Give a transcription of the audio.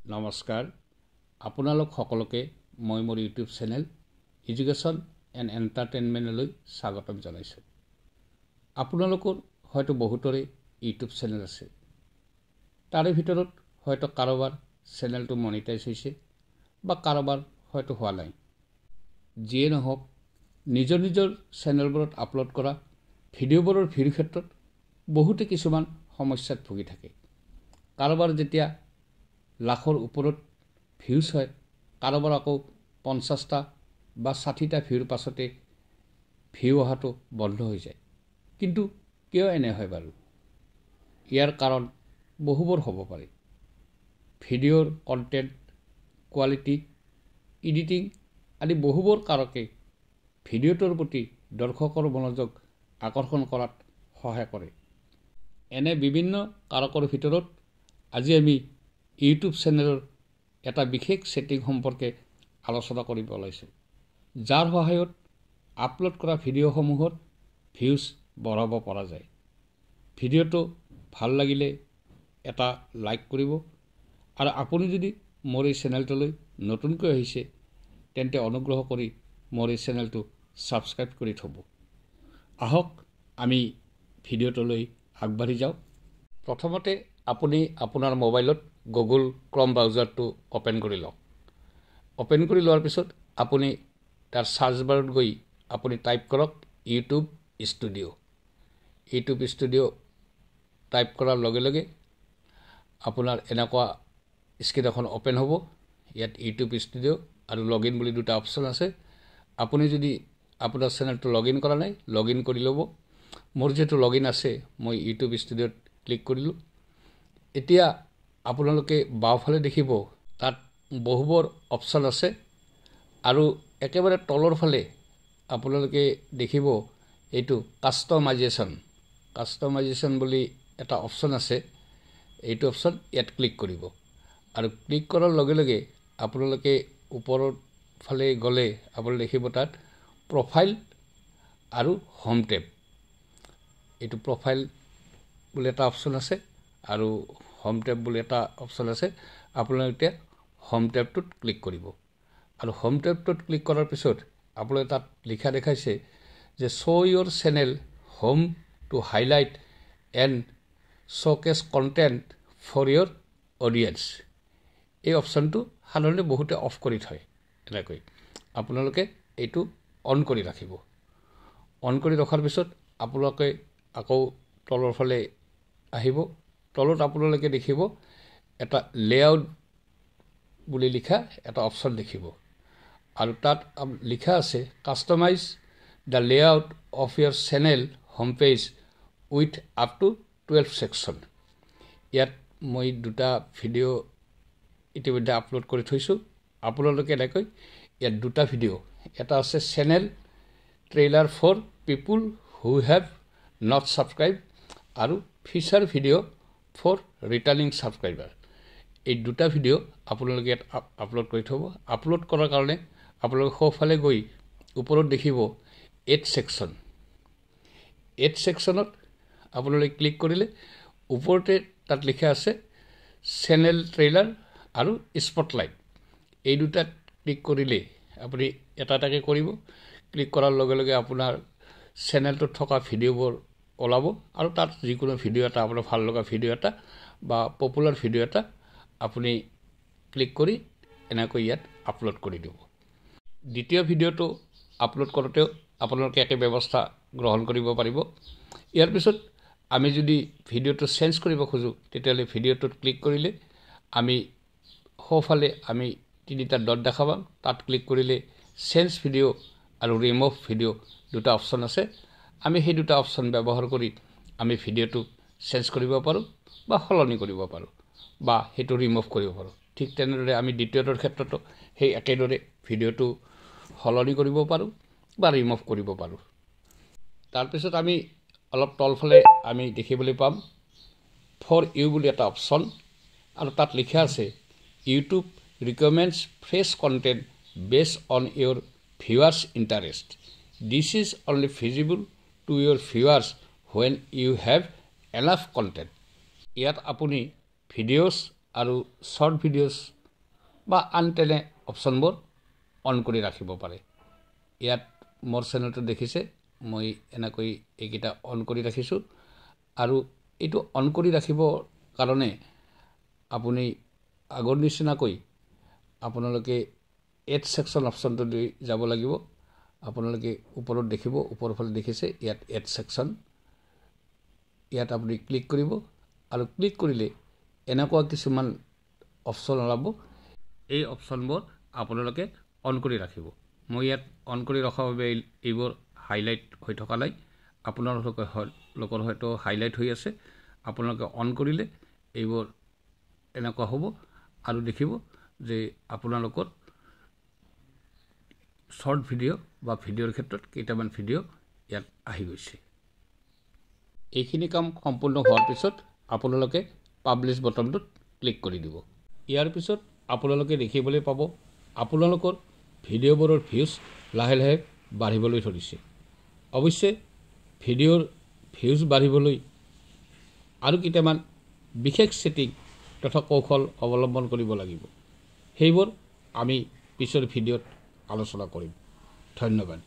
নমস্কাৰ আপোনালোক সকলোকে মই মোৰ ইউটিউব চেনেল এডুকেশ্যন এণ্ড এণ্টাৰটেইনমেণ্টলৈ স্বাগতম জনাইছোঁ। আপোনালোকৰ হয়তো বহুতৰে ইউটিউব চেনেল আছে, তাৰে ভিতৰত হয়তো কাৰোবাৰ চেনেলটো মনিটাইজ হৈছে বা কাৰোবাৰ হয়তো হোৱা নাই। যিয়ে নহওক, নিজৰ নিজৰ চেনেলবোৰত আপলোড কৰা ভিডিঅ'বোৰৰ ভিউৰ ক্ষেত্ৰত বহুতে কিছুমান সমস্যাত ভুগি থাকে। কাৰোবাৰ যেতিয়া লাখৰ ওপৰত ভিউজ হয়, কাৰোবাৰ আকৌ 50টা বা 60টা ভিউৰ পাছতে ভিউ অহাটো বন্ধ হৈ যায়। কিন্তু কিয় এনে হয় বাৰু? ইয়াৰ কাৰণ বহুবোৰ হ'ব পাৰে। ভিডিঅ'ৰ কণ্টেণ্ট, কোৱালিটি, এডিটিং আদি বহুবোৰ কাৰকে ভিডিঅ'টোৰ প্ৰতি দৰ্শকৰ মনোযোগ আকৰ্ষণ কৰাত সহায় কৰে। এনে বিভিন্ন কাৰকৰ ভিতৰত আজি আমি ইউটিউব চেনেলৰ এটা বিশেষ ছেটিং সম্পৰ্কে আলোচনা কৰিব ওলাইছোঁ, যাৰ সহায়ত আপলোড কৰা ভিডিঅ'সমূহৰ ভিউজ বঢ়াব পৰা যায়। ভিডিঅ'টো ভাল লাগিলে এটা লাইক কৰিব, আৰু আপুনি যদি মোৰ এই চেনেলটোলৈ নতুনকৈ আহিছে তেন্তে অনুগ্ৰহ কৰি মোৰ এই চেনেলটো ছাবস্ক্ৰাইব কৰি থ'ব। আহক আমি ভিডিঅ'টোলৈ আগবাঢ়ি যাওঁ। প্ৰথমতে আপুনি আপোনাৰ মোবাইলত গুগল ক্ৰম ব্ৰাউজাৰটো অ'পেন কৰি লওক। অ'পেন কৰি লোৱাৰ পিছত আপুনি তাৰ চাৰ্চ বাৰত গৈ আপুনি টাইপ কৰক YouTube studio'. YouTube studio' type কৰাৰ লগে লগে আপোনাৰ এনেকুৱা স্ক্ৰীন এখন অ'পেন হ'ব। ইয়াত ইউটিউব ষ্টুডিঅ' আৰু লগ ইন বুলি দুটা অপশ্যন আছে। আপুনি যদি আপোনাৰ চেনেলটো লগ ইন কৰা নাই, লগ ইন কৰি ল'ব। মোৰ যিহেতু লগ ইন আছে, মই ইউটিউব ষ্টুডিঅ'ত ক্লিক কৰিলোঁ। এতিয়া আপোনালোকে বাওঁফালে দেখিব তাত বহুবোৰ অপশ্যন আছে, আৰু একেবাৰে তলৰ ফালে আপোনালোকে দেখিব এইটো কাষ্টমাইজেশ্যন বুলি এটা অপশ্যন আছে। এইটো অপশ্যন ইয়াত ক্লিক কৰিব, আৰু ক্লিক কৰাৰ লগে লগে আপোনালোকে ওপৰৰ ফালে গ'লে আপোনালোকে দেখিব তাত প্ৰফাইল আৰু হোম টেব। এইটো প্ৰফাইল বুলি এটা অপশ্যন আছে আৰু হোম টেব বুলি এটা অপশ্যন আছে। আপোনালোকে এতিয়া হোম টেবটোত ক্লিক কৰিব, আৰু হোম টেবটোত ক্লিক কৰাৰ পিছত আপোনালোকে তাত লিখা দেখাইছে যে show' your channel home to highlight and showcase content for your audience. এই অপশ্যনটো সাধাৰণতে বহুতে অফ কৰি থয়। এনেকৈ আপোনালোকে এইটো অন কৰি ৰাখিব। অন কৰি ৰখাৰ পিছত আপোনালোকে আকৌ তলৰ ফালে আহিব। তলত আপোনালোকে দেখিব এটা লেআউট বুলি লিখা এটা অপশ্যন দেখিব, আৰু তাত লিখা আছে customize the layout of your channel home page with up to 12 section. ইয়াত মই দুটা ভিডিঅ' ইতিমধ্যে আপলোড কৰি থৈছোঁ। আপোনালোকে এনেকৈ ইয়াত দুটা ভিডিঅ', এটা আছে channel trailer for people who have not subscribe, আৰু feature video' for returning subscriber. এই দুটা ভিডিঅ' আপোনালোকে ইয়াত আপলোড কৰি থ'ব। আপলোড কৰাৰ কাৰণে আপোনালোকে সোঁফালে গৈ ওপৰত দেখিব এড ছেকশ্যন। এড ছেকশ্যনত আপোনালোকে ক্লিক কৰিলে ওপৰতে তাত লিখা আছে চেনেল ট্ৰেইলাৰ আৰু স্পটলাইট। এই দুটাত ক্লিক কৰিলে আপুনি এটা এটাকৈ কৰিব। ক্লিক কৰাৰ লগে লগে আপোনাৰ চেনেলটোত থকা ভিডিঅ'বোৰ ওলাব, আৰু তাত যিকোনো ভিডিঅ' এটা আপোনাৰ ভাল লগা ভিডিঅ' এটা বা পপুলাৰ ভিডিঅ' এটা আপুনি ক্লিক কৰি এনেকৈ ইয়াত আপলোড কৰি দিব। দ্বিতীয় ভিডিঅ'টো আপলোড কৰোঁতেও আপোনালোকে একে ব্যৱস্থা গ্ৰহণ কৰিব পাৰিব। ইয়াৰ পিছত আমি যদি ভিডিঅ'টো চেঞ্জ কৰিব খোজোঁ, তেতিয়াহ'লে ভিডিঅ'টোত ক্লিক কৰিলে আমি সোঁফালে আমি তিনিটা ডট দেখা পাম। তাত ক্লিক কৰিলে চেঞ্জ ভিডিঅ' আৰু ৰিমুভ ভিডিঅ' দুটা অপশ্যন আছে। আমি সেই দুটা অপশ্যন ব্যৱহাৰ কৰি আমি ভিডিঅ'টো চেঞ্জ কৰিব পাৰোঁ বা সলনি কৰিব পাৰোঁ বা সেইটো ৰিমুভ কৰিব পাৰোঁ। ঠিক তেনেদৰে আমি দ্বিতীয়টোৰ ক্ষেত্ৰতো সেই একেদৰে ভিডিঅ'টো সলনি কৰিব পাৰোঁ বা ৰিমুভ কৰিব পাৰোঁ। তাৰপিছত আমি অলপ তলফালে আমি দেখিবলৈ পাম ফৰ ইউ বুলি এটা অপশ্যন, আৰু তাত লিখা আছে YouTube recommends fresh content based on your viewers interest. This is only visible to your viewers when you have enough content. ইয়াত আপুনি ভিডিঅ'ছ আৰু শ্বৰ্ট ভিডিঅ'ছ বা আন তেনে অপশ্যনবোৰ অন কৰি ৰাখিব পাৰে। ইয়াত মোৰ চেনেলটো দেখিছে, মই এনেকৈ এইকেইটা অন কৰি ৰাখিছোঁ। আৰু এইটো অন কৰি ৰাখিবৰ কাৰণে আপুনি আগৰ নিচিনাকৈ আপোনালোকে এড ছেকশ্যন অপশ্যনটো দি যাব লাগিব। আপোনালোকে ওপৰত দেখিব, ওপৰৰ ফালে দেখিছে ইয়াত এড ছেকশ্যন, ইয়াত আপুনি ক্লিক কৰিব। আৰু ক্লিক কৰিলে এনেকুৱা কিছুমান অপশ্যন ওলাব, এই অপশ্যনবোৰ আপোনালোকে অন কৰি ৰাখিব। মই ইয়াত অন কৰি ৰখাৰ বাবে এইবোৰ হাইলাইট হৈ থকা নাই, আপোনালোকৰ হয়তো হাইলাইট হৈ আছে। আপোনালোকে অন কৰিলে এইবোৰ এনেকুৱা হ'ব আৰু দেখিব যে আপোনালোকৰ শ্বৰ্ট ভিডিঅ' বা ভিডিঅ'ৰ ক্ষেত্ৰত কেইটামান ভিডিঅ' ইয়াত আহি গৈছে। এইখিনি কাম সম্পূৰ্ণ হোৱাৰ পিছত আপোনালোকে পাব্লিছ বটনটোত ক্লিক কৰি দিব। ইয়াৰ পিছত আপোনালোকে দেখিবলৈ পাব আপোনালোকৰ ভিডিঅ'বোৰৰ ভিউজ লাহে লাহে বাঢ়িবলৈ ধৰিছে। অৱশ্যে ভিডিঅ'ৰ ভিউজ বাঢ়িবলৈ আৰু কেইটামান বিশেষ ছেটিং তথা কৌশল অৱলম্বন কৰিব লাগিব। সেইবোৰ আমি পিছৰ ভিডিঅ'ত আলোচনা কৰিম। ধন্যবাদ।